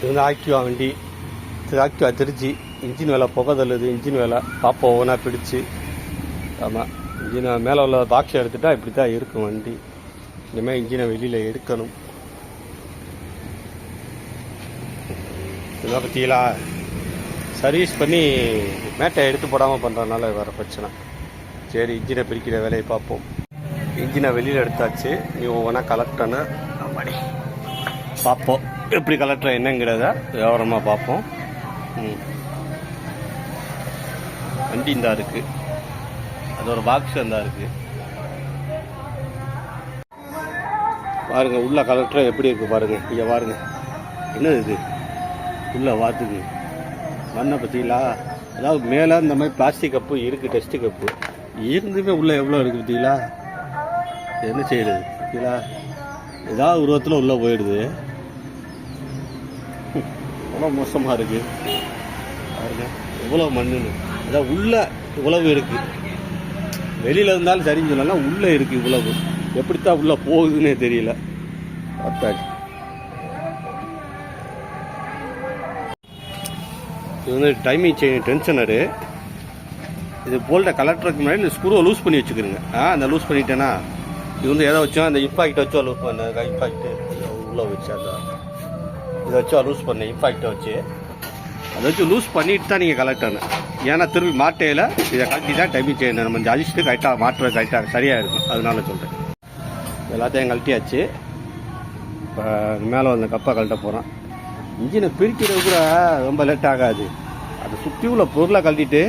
இது வந்து ஆக்டிவா வண்டி. ஆக்டிவா திருச்சி. இன்ஜின் வேலை புகை தள்ளுது. இன்ஜின் வேலை பார்ப்போம் ஒவ்வொன்றா பிடிச்சி. ஆமாம், இன்ஜினை மேலே உள்ள பாக்ஸை எடுத்துட்டா இப்படி தான் இருக்கும் வண்டி. இனிமேல் இன்ஜினை வெளியில் எடுக்கணும். இதெல்லாம் பற்றிங்களா சர்வீஸ் பண்ணி மேட்டை எடுத்து போடாமல் பண்ணுறதுனால வர பிரச்சனை. சரி, இன்ஜினை பிரிக்கிற வேலையை பார்ப்போம். இன்ஜினை வெளியில் எடுத்தாச்சு. நீ ஒவ்வொன்றா கலெக்டர்னு பார்ப்போம். எப்படி கலெக்டர் என்னங்கிறத விவரமாக பார்ப்போம். வண்டி இந்தா இருக்குது, அதோட பாக்ஸ் இருந்தா இருக்குது. பாருங்கள் உள்ள கலெக்டர் எப்படி இருக்குது பாருங்கள். இங்கே பாருங்கள், என்னது இது உள்ள வாத்துக்கு மண்ணை பற்றிங்களா? அதாவது மேலே இந்த மாதிரி பிளாஸ்டிக் கப்பு இருக்குது, டெஸ்ட்டு கப்பு இருந்துமே உள்ளே எவ்வளோ இருக்குது பார்த்தீங்களா? என்ன செய்யுது பார்த்தீங்களா? ஏதாவது உருவத்தில் உள்ளே போயிடுது. எவ்வளோ மோசமாக இருக்குது பாருங்க, எவ்வளோ மண்ணுன்னு. அதாவது உள்ளே இவ்வளவு இருக்குது. வெளியில் இருந்தாலும் சரின்னு சொல்லலாம், உள்ளே இருக்குது இவ்வளவு. எப்படித்தான் உள்ளே போகுதுன்னே தெரியல. பார்த்தாச்சு. இது வந்து டைமிங் டென்ஷனரு. இது போல்ட்ட கலெக்டருக்கு முன்னாடி இந்த ஸ்க்ரூவை லூஸ் பண்ணி வச்சுக்கிறேங்க. அந்த லூஸ் பண்ணிட்டேன்னா இது வந்து எதை வச்சோம், அந்த இம்பாக்டை வச்சோ லூஸ் பண்ண. இம்பாக்ட்டு உள்ளே வச்சு அந்த இதை வச்சோ லூஸ் பண்ணேன். இம்பாக்டை வச்சு அதை வச்சு லூஸ் பண்ணிட்டு தான் நீங்கள் கலெக்டர்னு. ஏன்னா திரும்பி மாட்டையில் இதை கழட்டி தான் டைமிங் செய்யணும். நம்ம இந்த அழிச்சிட்டு கரெக்டாக மாட்டுறது கரெக்டாக சரியாக இருக்கும். அதனால சொல்கிறேன். எல்லாத்தையும் கழட்டியாச்சு. இப்போ மேலே வந்து கப்பை கழட்ட போகிறோம். இன்ஜினை பிரிக்கிறது கூட ரொம்ப லேட் ஆகாது. அதை சுற்றி உள்ள பொருளை கழட்டிட்டு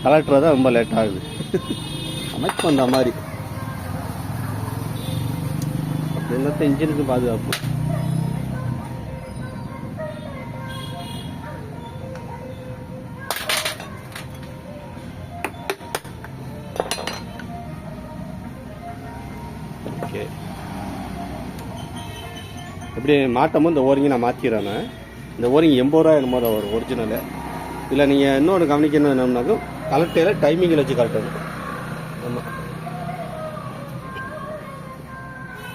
கலெக்டர் தான் ரொம்ப லேட் ஆகுது. அமைப்பு அந்த மாதிரி அப்படி எல்லாத்தையும் இன்ஜினுக்கு பாதுகாப்பு. ஓகே, எப்படி மாட்டமும் இந்த ஓரிங்கை நான் மாற்றிடுறேன். இந்த ஓரிங் 80 ரூபா என்னமோ தான் வரும் ஒரிஜினலு. இல்லை நீங்கள் இன்னொன்று கவனிக்கணும் என்னன்னாக்கும் கலெக்டரில் டைமிங்கில் வச்சு கலெக்டர். ஆமாம்,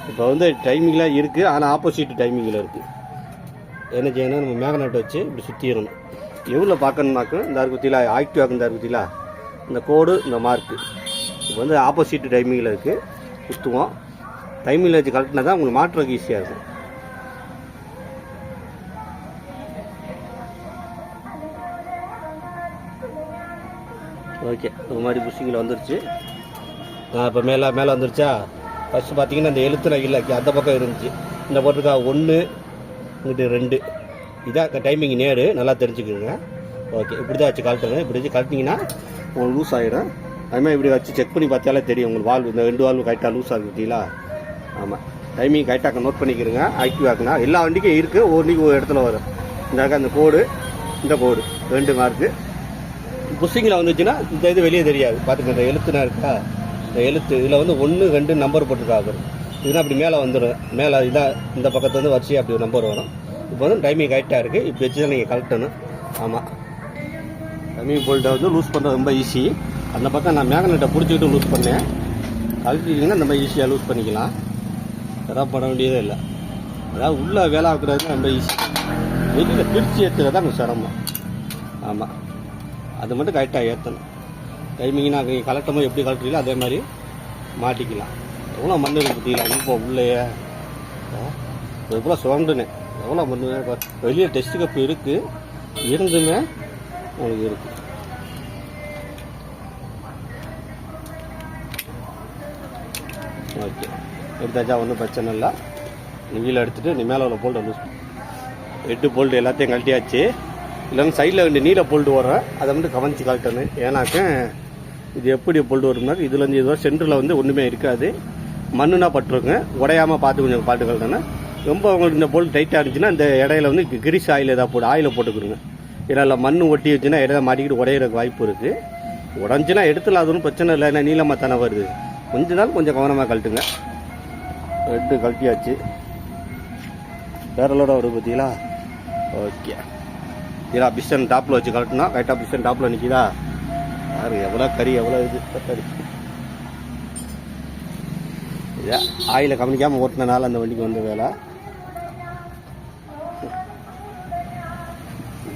இப்போ வந்து டைமிங்கில் இருக்குது, ஆனால் ஆப்போசிட் டைமிங்கில் இருக்குது. என்ன செய்யணும், நம்ம மேக்னெட் வச்சு இப்படி சுற்றிடணும். எவ்வளோ பார்க்கணுன்னாக்கும் இந்த அறுபத்திலா ஆக்டிவாக இந்த அறுபத்திலா இந்த கோடு இந்த மார்க்கு இப்போ வந்து ஆப்போசிட் டைமிங்கில் இருக்குது. சுற்றுவோம். டைமிங்கில் வச்சு கலெக்டினா தான் உங்களுக்கு மாற்றுறதுக்கு ஈஸியாக இருக்கும். ஓகே, ஒரு மாதிரி புஷிங்கில் வந்துருச்சு. இப்போ மேலே வந்துருச்சா? ஃபஸ்ட்டு பார்த்தீங்கன்னா இந்த எழுத்து இல்லை, அந்த பக்கம் இருந்துச்சு. இந்த போட்டிருக்கா 1 இங்கிட்டு 2 இதான் டைமிங் நேரு. நல்லா தெரிஞ்சுக்கோங்க. ஓகே, இப்படி தான் வச்சு கழட்டுங்க. இப்படி வச்சு கழட்டிங்கன்னா உங்களுக்கு லூஸ் ஆகிடும். அதுமாதிரி இப்படி வச்சு செக் பண்ணி பார்த்தாலே தெரியும் உங்களுக்கு வால்வு, இந்த 2 வால்வு கரெக்டாக லூஸ் ஆகிட்டீங்களா? ஆமாம், டைமிங் கரெக்டாக நோட் பண்ணிக்கிறங்க. ஆக்டிவாக்குனா எல்லா வண்டிக்கும் இருக்குது, ஒரு வண்டிக்கு ஒரு இடத்துல வரும். இந்த கோடு, இந்த கோடு 2 மார்க்கு. புஷிங்கில் வந்துச்சுன்னா இந்த இது வெளியே தெரியாது. பார்த்துக்க, இந்த எழுத்துனா இருக்கா, இந்த எழுத்து இதில் வந்து 1 2 நம்பர் போட்டுருக்காங்க. இதுனா அப்படி மேலே வந்துடும். மேலே இதான் இந்த பக்கத்து வந்து வரிசையாக அப்படி ஒரு நம்பர் வரும். இப்போ வந்து டைமிங் கரெக்டாக இருக்குது. இப்படி வச்சு தான் நீங்கள் கலெக்டணும். ஆமாம், டைமிங் போல்ட்டை வந்து லூஸ் பண்ணுறது ரொம்ப ஈஸி. அந்த பக்கம் நான் மேக்னெட்டை பிடிச்சிக்கிட்டு லூஸ் பண்ணேன். கழட்டிட்டிங்கன்னா நம்ம ஈஸியாக லூஸ் பண்ணிக்கலாம். செலவு பண்ண வேண்டியதே இல்லை. அதாவது உள்ளே வேலை ஆக்குறது ரொம்ப ஈஸி. வெளியில் பிரித்து ஏற்றுறது தான் கொஞ்சம் சிரமம். ஆமாம், அது மட்டும் கரெக்டாக ஏற்றணும். டைமிங்னா நீங்கள் கலெக்டமோ எப்படி கலெக்டரீங்களோ அதே மாதிரி மாட்டிக்கலாம். எவ்வளோ மண் இருக்குது பார்த்தீங்களா? இப்போ உள்ளேயே எவ்வளோ சுரண்டுனே எவ்வளோ மண். வெளியே டெஸ்ட் கப்பு இருக்குது, இருந்துமே உங்களுக்கு இருக்குது. ஓகே, எடுத்தாச்சா? ஒன்றும் பிரச்சனை இல்லை. நீல எடுத்துகிட்டு நீ மேலே உள்ள போல்ட்டை லூஸ் 8 போல்ட்டு எல்லாத்தையும் கழட்டியாச்சு. இல்லைன்னா சைடில் 2 நீல போல்ட்டு வர்றேன், அதை வந்து கவனித்து கழட்டணும். ஏன்னாக்க இது எப்படி போல்ட்டு வரும்னா இதுலேருந்து இதுவரை சென்டரில் வந்து ஒன்றுமே இருக்காது, மண்ணுனா பட்டுருங்க. உடையாமல் பார்த்து கொஞ்சம் பாட்டு கழட்டணும். ரொம்ப உங்களுக்கு இந்த போல்ட் டைட்டாக இருந்துச்சுன்னா இந்த இடையில வந்து கிரீஸ் ஆயில் ஏதாவது போட்டு ஆயிலை போட்டுக்கிறோங்க. ஏன்னா மண் ஒட்டி வச்சுன்னா இடையில மாட்டிக்கிட்டு உடையிறதுக்கு வாய்ப்பு இருக்குது. உடஞ்சின்னா எடுத்துல அது ஒன்றும் பிரச்சனை இல்லை. ஏன்னா நீளமாக தானே வருது. கொஞ்ச நாள் கொஞ்சம் கவனமாக கழட்டுங்க. 2 கழட்டியாச்சு. வேறலோட வருது பார்த்தீங்களா? ஓகே, இதெல்லாம் பிஸ்டன் டாப்பில் வச்சு கழட்டினா கரெக்டாக பிஸ்டன் டாப்பில் நிற்கிதா? யாரு எவ்வளோ கறி, எவ்வளோ இது கறி. இதை ஆயிலை கவனிக்காமல் ஓட்டினால அந்த வண்டிக்கு வந்த வேலை.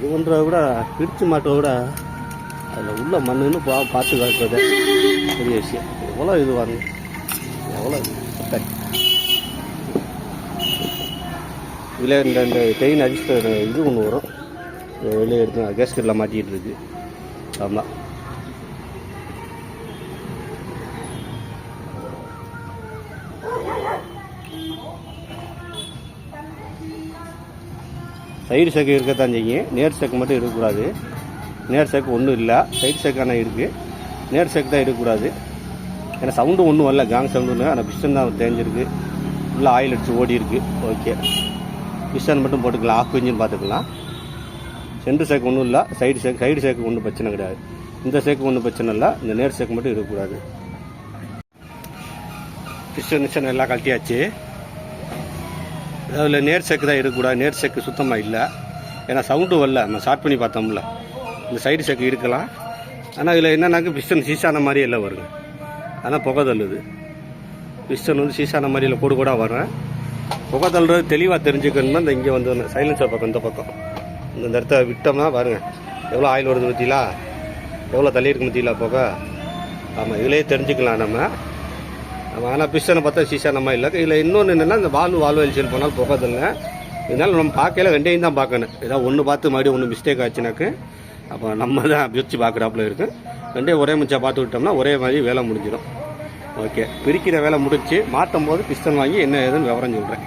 இது பண்ணுறத விட பிரித்து மாட்டதை விட அதில் உள்ள மண்ணுன்னு பார்த்து கலக்கிறது பெரிய விஷயம். எவ்வளோ இது வரணும், எவ்வளோ இதில் இந்த செயின் அடிச்சுட்டு இது ஒன்று வரும், வெளியே எடுத்து கேஸ்கெட்டில் மாட்டிகிட்டு இருக்கு. ஆமாம், சைடு சேக்கு இருக்கத்தான் செய்யும், நேர் சேக்கு மட்டும் இருக்கக்கூடாது. நேர் சேக்கு ஒன்றும் இல்லை, சைடு சேக்கான இருக்குது. நேர் சேக்கு தான் இருக்கக்கூடாது. ஏன்னா சவுண்டு ஒன்றும் வரல, காங் சவுண்டு. ஆனால் பிஸ்டன் தான் தேஞ்சிருக்கு, ஃபுல்லாக ஆயில் அடிச்சு ஓடி இருக்குது. ஓகே, பிஸ்டன் மட்டும் போட்டுக்கலாம், ஆஃப் இன்ஜின் பார்த்துக்கலாம். சென்ட்ரு சேக்கு ஒன்றும் இல்லை, சைடு சேக்கு ஒன்றும் பிரச்சனை கிடையாது. இந்த சேக்கு ஒன்றும் பிரச்சனை இல்லை, இந்த நேர் சேக்கு மட்டும் இருக்கக்கூடாது. பிஸ்டன் எல்லாம் கழட்டியாச்சு. அதில் நேர் சேக்கு தான் இருக்கக்கூடாது, நேர் சேக்கு சுத்தமாக இல்லை. ஏன்னா சவுண்டு வரல, நம்ம ஸ்டார்ட் பண்ணி பார்த்தோம்ல. இந்த சைடு சேக்கு இருக்கலாம், ஆனால் இதில் என்னன்னாக்க பிஸ்டன் சீசான மாதிரி எல்லாம் வருங்க. ஆனால் புகை தள்ளுது. பிஸ்டன் வந்து சீசான மாதிரி இல்லை, கூட வர்றேன். புகை தள்ளுறது தெளிவாக தெரிஞ்சுக்கணும்னா இந்த இங்கே வந்து சைலன்சர் பக்கம், இந்த பக்கம் இந்த இடத்த விட்டோம்னா பாருங்கள் எவ்வளோ ஆயில் வருது பற்றிலா, எவ்வளோ தள்ளி இருக்கு பற்றிலா புகை. ஆமாம், இதிலே தெரிஞ்சுக்கலாம் நம்ம. ஆனால் பிஸ்டனை பார்த்தா சீசா நம்ம இல்லை. இதில் இன்னொன்று என்னென்னா, இந்த வால்வு எல்சியல் போனாலும் புகதில்ல. இதனால் நம்ம பார்க்கல, ரெண்டையும் தான் பார்க்கணும். ஏதாவது ஒன்று பார்த்து மறுபடியும் ஒன்று மிஸ்டேக் ஆச்சுனாக்கு அப்போ நம்ம தான் பிரித்து பார்க்குறாப்புல இருக்குது. ரெண்டையும் ஒரே மிச்சா பார்த்து விட்டோம்னா ஒரே மாதிரி வேலை முடிஞ்சிடும். ஓகே, பிரிக்கிற வேலை முடிச்சு மாட்டும் போது பிஸ்டன் வாங்கி என்ன ஏதுன்னு விவரம் சொல்கிறேன்.